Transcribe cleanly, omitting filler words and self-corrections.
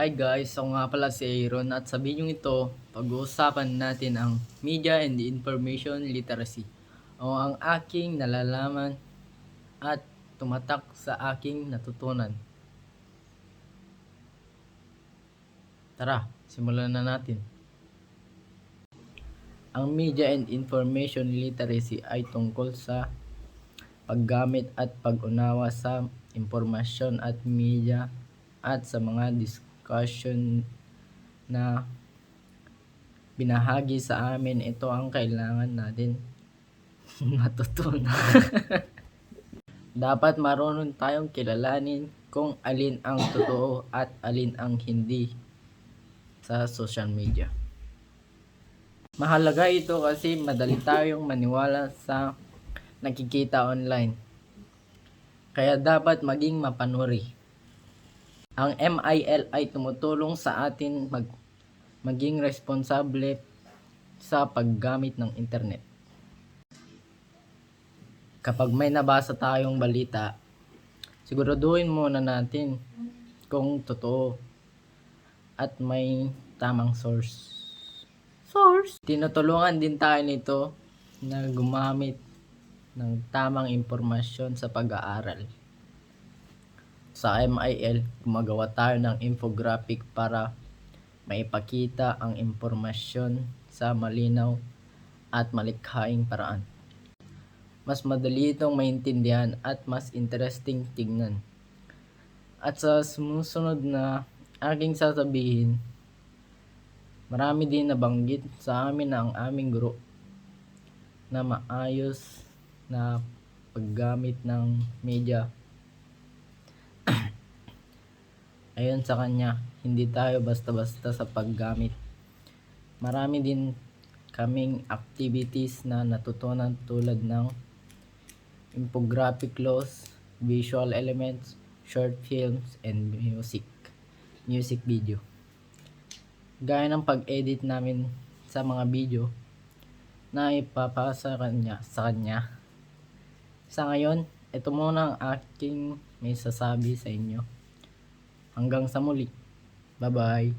Hi guys, ako nga pala si Aaron at sa video ito, pag-uusapan natin ang Media and Information Literacy o ang aking nalalaman at tumatak sa aking natutunan. Tara, simulan na natin. Ang Media and Information Literacy ay tungkol sa paggamit at pag-unawa sa impormasyon at media at sa mga discussion na binahagi sa amin. Ito ang kailangan natin matutunan. Dapat marunong tayong kilalanin kung alin ang totoo at alin ang hindi sa social media. Mahalaga ito kasi madali tayong maniwala sa nakikita online. Kaya dapat maging mapanuri. Ang MIL ay tumutulong sa atin maging responsable sa paggamit ng internet. Kapag may nabasa tayong balita, siguraduhin muna natin kung totoo at may tamang source. Tinutulungan din tayo nito na gumamit ng tamang impormasyon sa pag-aaral. Sa MIL, gumagawa tayo ng infographic para maipakita ang impormasyon sa malinaw at malikhaing paraan. Mas madali itong maintindihan at mas interesting tignan. At sa sumusunod na aking sasabihin, marami din nabanggit sa amin ang aming guro na maayos na paggamit ng media. Ayon sa kanya, hindi tayo basta-basta sa paggamit. Marami din kaming activities na natutunan tulad ng infographic laws, visual elements, short films, and music video. Gaya ng pag-edit namin sa mga video na ipapasa sa kanya. Sa ngayon, ito muna ang aking may sasabi sa inyo. Hanggang sa muli. Bye-bye.